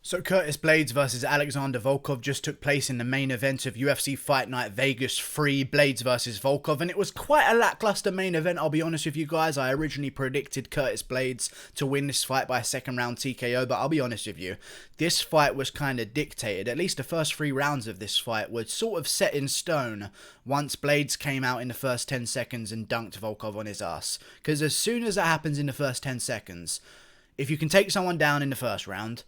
So Curtis Blaydes versus Alexander Volkov just took place in the main event of UFC Fight Night Vegas 3, Blaydes versus Volkov, and it was quite a lackluster main event, I'll be honest with you guys. I originally predicted Curtis Blaydes to win this fight by a second round TKO, but I'll be honest with you, this fight was kind of dictated. At least the first 3 rounds of this fight were sort of set in stone once Blaydes came out in the first 10 seconds and dunked Volkov on his ass. Because as soon as that happens in the first 10 seconds, if you can take someone down in the first round,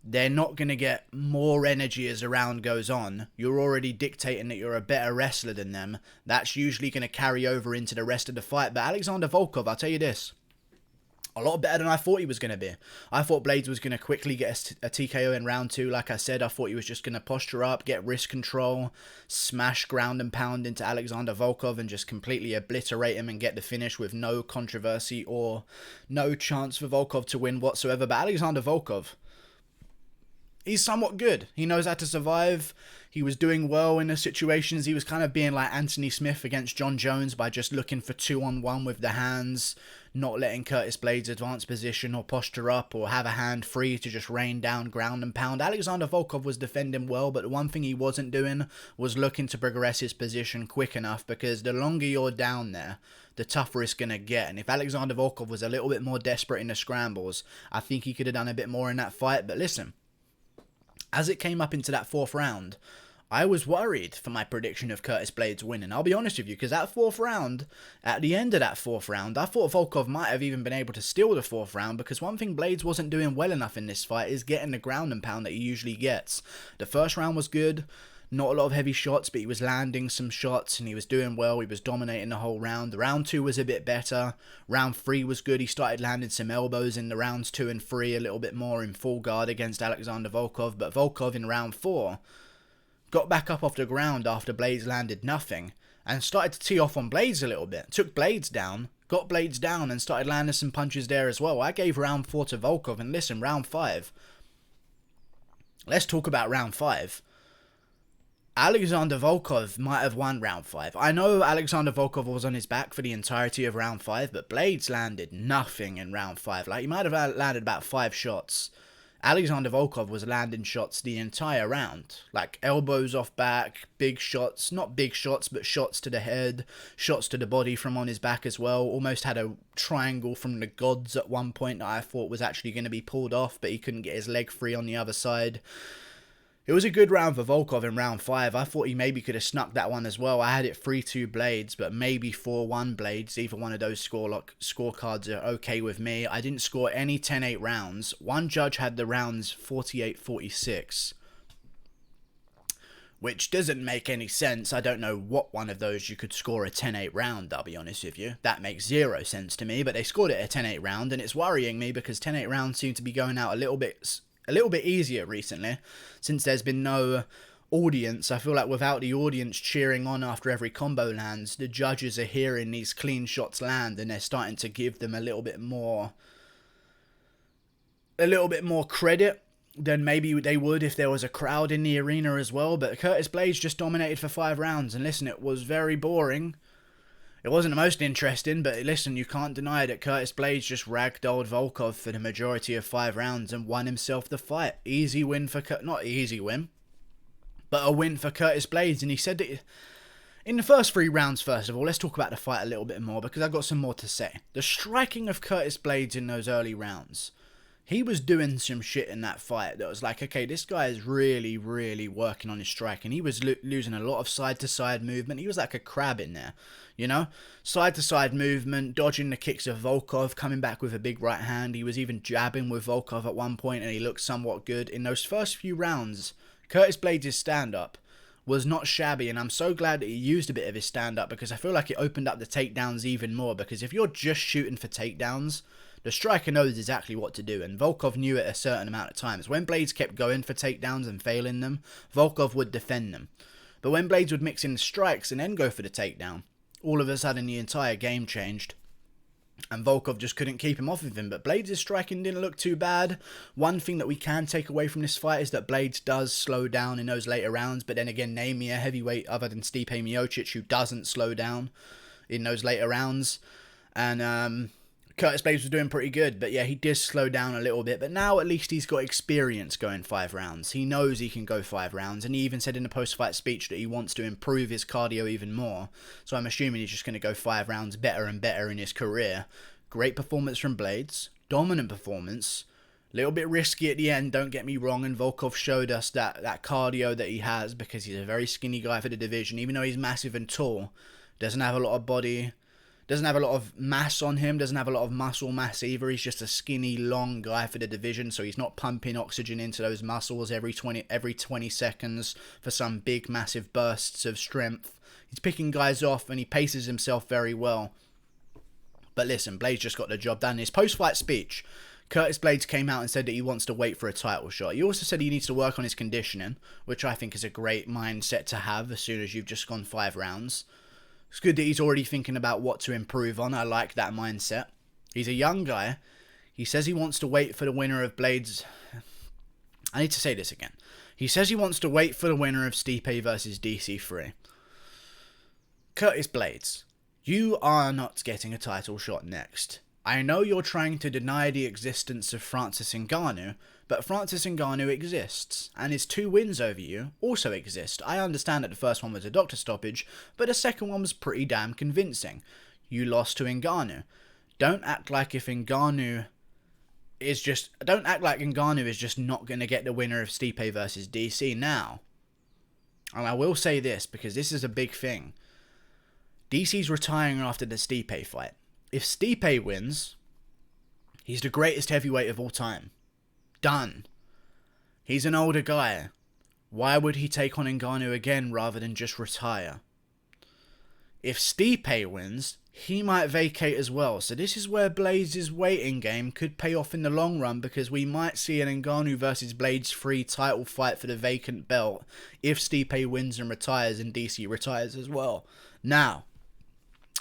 they're not going to get more energy as the round goes on. You're already dictating that you're a better wrestler than them. That's usually going to carry over into the rest of the fight. But Alexander Volkov, I'll tell you this, a lot better than I thought he was going to be. I thought Blaydes was going to quickly get a TKO in round 2. Like I said, I thought he was just going to posture up, get wrist control, smash ground and pound into Alexander Volkov and just completely obliterate him and get the finish with no controversy or no chance for Volkov to win whatsoever. But Alexander Volkov, he's somewhat good. He knows how to survive. He was doing well in the situations. He was kind of being like Anthony Smith against John Jones by just looking for 2-on-1 with the hands, not letting Curtis Blaydes advance position or posture up or have a hand free to just rain down ground and pound. Alexander Volkov was defending well, but the one thing he wasn't doing was looking to progress his position quick enough, because the longer you're down there, the tougher it's going to get. And if Alexander Volkov was a little bit more desperate in the scrambles, I think he could have done a bit more in that fight. But listen, as it came up into that 4th round, I was worried for my prediction of Curtis Blaydes winning. I'll be honest with you, because that 4th round, at the end of that 4th round, I thought Volkov might have even been able to steal the 4th round, because one thing Blaydes wasn't doing well enough in this fight is getting the ground and pound that he usually gets. The first round was good, not a lot of heavy shots, but he was landing some shots and he was doing well. He was dominating the whole round. The round 2 was a bit better. Round 3 was good. He started landing some elbows in the rounds 2 and 3 a little bit more in full guard against Alexander Volkov. But Volkov in round 4 got back up off the ground after Blaydes landed nothing and started to tee off on Blaydes a little bit. Took Blaydes down, got Blaydes down and started landing some punches there as well. I gave round 4 to Volkov, and listen, round 5. Let's talk about round 5. Alexander Volkov might have won round 5. I know Alexander Volkov was on his back for the entirety of round 5, but Blaydes landed nothing in round 5. Like, he might have landed about 5 shots. Alexander Volkov was landing shots the entire round. Like, elbows off back, big shots. Not big shots, but shots to the head, shots to the body from on his back as well. Almost had a triangle from the gods at one point that I thought was actually going to be pulled off, but he couldn't get his leg free on the other side. It was a good round for Volkov in round 5. I thought he maybe could have snuck that one as well. I had it 3-2 Blaydes, but maybe 4-1 Blaydes. Either one of those scorecards are okay with me. I didn't score any 10-8 rounds. One judge had the rounds 48-46, which doesn't make any sense. I don't know what one of those you could score a 10-8 round, I'll be honest with you. That makes 0 sense to me, but they scored it a 10-8 round, and it's worrying me because 10-8 rounds seem to be going out a little bit easier recently, since there's been no audience. I feel like without the audience cheering on after every combo lands, the judges are hearing these clean shots land and they're starting to give them a little bit more credit than maybe they would if there was a crowd in the arena as well. But Curtis Blaydes just dominated for 5 rounds, and listen, it was very boring. It wasn't the most interesting, but listen, you can't deny that Curtis Blaydes just ragdolled Volkov for the majority of 5 rounds and won himself the fight. Easy win for not easy win, but a win for Curtis Blaydes. And he said that in the first 3 rounds, first of all, let's talk about the fight a little bit more, because I've got some more to say. The striking of Curtis Blaydes in those early rounds, he was doing some shit in that fight that was like, okay, this guy is really, really working on his striking. He was losing a lot of side-to-side movement. He was like a crab in there, you know? Side-to-side movement, dodging the kicks of Volkov, coming back with a big right hand. He was even jabbing with Volkov at one point, and he looked somewhat good. In those first few rounds, Curtis Blaydes' stand-up was not shabby, and I'm so glad that he used a bit of his stand-up, because I feel like it opened up the takedowns even more, because if you're just shooting for takedowns, the striker knows exactly what to do, and Volkov knew it a certain amount of times. When Blaydes kept going for takedowns and failing them, Volkov would defend them. But when Blaydes would mix in strikes and then go for the takedown, all of a sudden the entire game changed, and Volkov just couldn't keep him off of him. But Blaydes' striking didn't look too bad. One thing that we can take away from this fight is that Blaydes does slow down in those later rounds, but then again, name me a heavyweight other than Stipe Miocic who doesn't slow down in those later rounds. And Curtis Blaydes was doing pretty good, but yeah, he did slow down a little bit. But now at least he's got experience going 5 rounds. He knows he can go 5 rounds, and he even said in the post-fight speech that he wants to improve his cardio even more. So I'm assuming he's just going to go 5 rounds better and better in his career. Great performance from Blaydes, dominant performance. Little bit risky at the end, don't get me wrong, and Volkov showed us that cardio that he has because he's a very skinny guy for the division. Even though he's massive and tall, doesn't have a lot of body, doesn't have a lot of mass on him, doesn't have a lot of muscle mass either. He's just a skinny, long guy for the division, so he's not pumping oxygen into those muscles every 20 seconds for some big, massive bursts of strength. He's picking guys off, and he paces himself very well. But listen, Blaydes just got the job done. In his post-fight speech, Curtis Blaydes came out and said that he wants to wait for a title shot. He also said he needs to work on his conditioning, which I think is a great mindset to have as soon as you've just gone 5 rounds. It's good that he's already thinking about what to improve on. I like that mindset. He's a young guy. He says he wants to wait for the winner of Blaydes. I need to say this again. He says he wants to wait for the winner of Stipe versus DC3. Curtis Blaydes, you are not getting a title shot next. I know you're trying to deny the existence of Francis Ngannou, but Francis Ngannou exists, and his 2 wins over you also exist. I understand that the first one was a doctor stoppage, but the second one was pretty damn convincing. You lost to Ngannou. Don't act like Ngannou is just not going to get the winner of Stipe versus DC now. And I will say this, because this is a big thing. DC's retiring after the Stipe fight. If Stipe wins, he's the greatest heavyweight of all time. Done. He's an older guy. Why would he take on Ngannou again rather than just retire? If Stipe wins, he might vacate as well. So this is where Blaydes' waiting game could pay off in the long run, because we might see an Ngannou versus Blaydes 3 title fight for the vacant belt if Stipe wins and retires and DC retires as well. Now,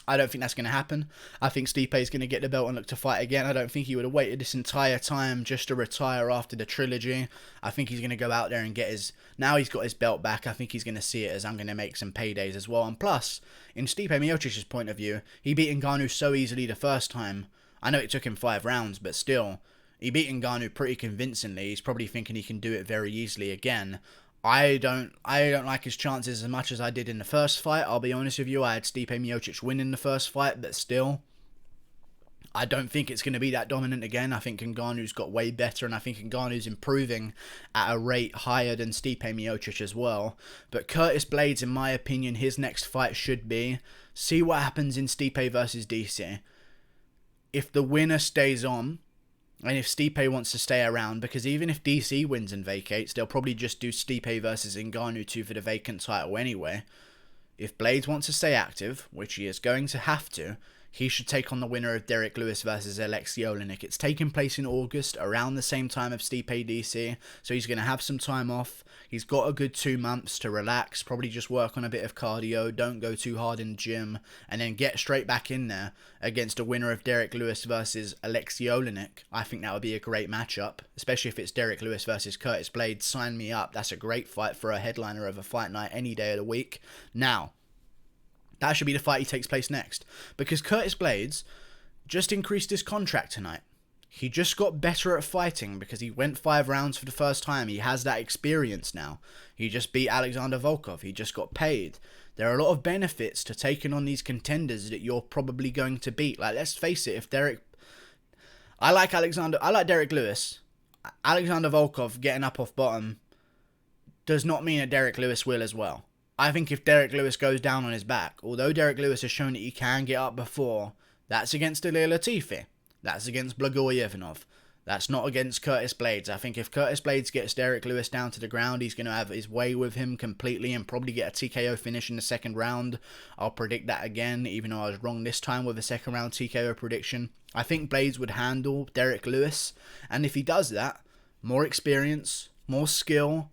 I don't think that's going to happen. I think Stipe is going to get the belt and look to fight again. I don't think he would have waited this entire time just to retire after the trilogy. I think he's going to go out there and get his... Now he's got his belt back, I think he's going to see it as I'm going to make some paydays as well. And plus, in Stipe Miocic's point of view, he beat Ngannou so easily the first time. I know it took him 5 rounds, but still, he beat Ngannou pretty convincingly. He's probably thinking he can do it very easily again. I don't like his chances as much as I did in the first fight. I'll be honest with you, I had Stipe Miocic win in the first fight, but still, I don't think it's going to be that dominant again. I think Ngannou's got way better, and I think Ngannou's improving at a rate higher than Stipe Miocic as well. But Curtis Blaydes, in my opinion, his next fight should be, see what happens in Stipe versus DC. If the winner stays on, and if Stipe wants to stay around, because even if DC wins and vacates, they'll probably just do Stipe versus Ngannou 2 for the vacant title anyway. If Blaydes wants to stay active, which he is going to have to, he should take on the winner of Derek Lewis versus Alexei Oleinik. It's taking place in August, around the same time of Stipe DC, so he's going to have some time off. He's got a good 2 months to relax, probably just work on a bit of cardio, don't go too hard in the gym, and then get straight back in there against the winner of Derek Lewis versus Alexei Oleinik. I think that would be a great matchup, especially if it's Derek Lewis versus Curtis Blaydes. Sign me up. That's a great fight for a headliner of a fight night any day of the week. Now, that should be the fight he takes place next, because Curtis Blaydes just increased his contract tonight. He just got better at fighting because he went 5 rounds for the first time. He has that experience now. He just beat Alexander Volkov. He just got paid. There are a lot of benefits to taking on these contenders that you're probably going to beat. Like, let's face it, I like Derek Lewis. Alexander Volkov getting up off bottom does not mean that Derek Lewis will as well. I think if Derek Lewis goes down on his back, although Derek Lewis has shown that he can get up before, that's against Ilir Latifi. That's against Blagojevinov. That's not against Curtis Blaydes. I think if Curtis Blaydes gets Derek Lewis down to the ground, he's going to have his way with him completely and probably get a TKO finish in the second round. I'll predict that again, even though I was wrong this time with a second round TKO prediction. I think Blaydes would handle Derek Lewis, and if he does that, more experience, more skill,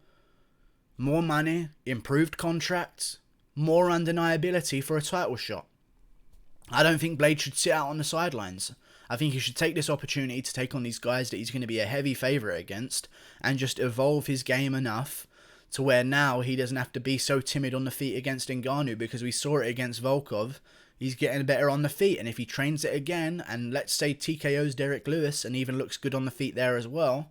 more money, improved contracts, more undeniability for a title shot. I don't think Blaydes should sit out on the sidelines. I think he should take this opportunity to take on these guys that he's going to be a heavy favourite against and just evolve his game enough to where now he doesn't have to be so timid on the feet against Ngannou, because we saw it against Volkov. He's getting better on the feet, and if he trains it again, and let's say TKO's Derek Lewis, and even looks good on the feet there as well,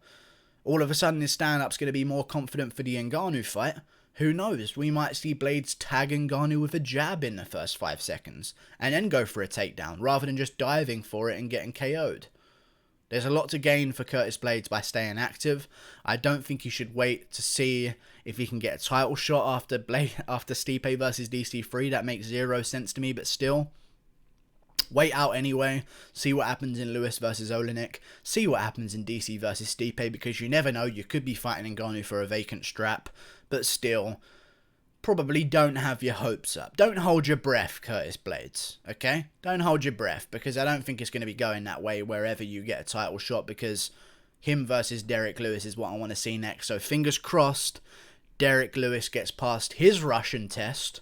all of a sudden his stand-up's going to be more confident for the Ngannou fight. Who knows? We might see Blaydes tag Ngannou with a jab in the first 5 seconds, and then go for a takedown, rather than just diving for it and getting KO'd. There's a lot to gain for Curtis Blaydes by staying active. I don't think he should wait to see if he can get a title shot after Stipe versus DC3. That makes zero sense to me, but still, wait out anyway. See what happens in Lewis versus Olenek. See what happens in DC versus Stipe, because you never know. You could be fighting Ngannou for a vacant strap, but still, probably don't have your hopes up. Don't hold your breath, Curtis Blaydes, okay? Don't hold your breath, because I don't think it's going to be going that way wherever you get a title shot, because him versus Derek Lewis is what I want to see next. So fingers crossed, Derek Lewis gets past his Russian test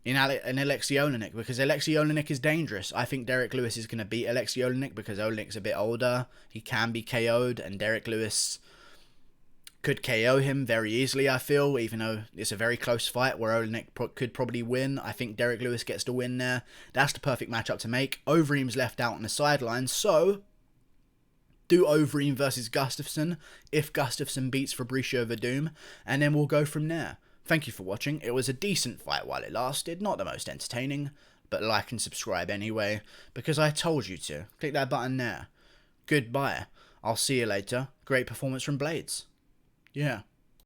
in Alexei Olenek, because Alexei Olenek is dangerous. I think Derek Lewis is going to beat Alexei Olenek because Olenek's a bit older. He can be KO'd, and Derek Lewis could KO him very easily, I feel, even though it's a very close fight where Olenek could probably win. I think Derek Lewis gets the win there. That's the perfect matchup to make. Overeem's left out on the sidelines, so do Overeem versus Gustafsson if Gustafsson beats Fabricio Verdum, and then we'll go from there. Thank you for watching. It was a decent fight while it lasted, not the most entertaining, but like and subscribe anyway, because I told you to. Click that button there. Goodbye. I'll see you later. Great performance from Blaydes. Yeah.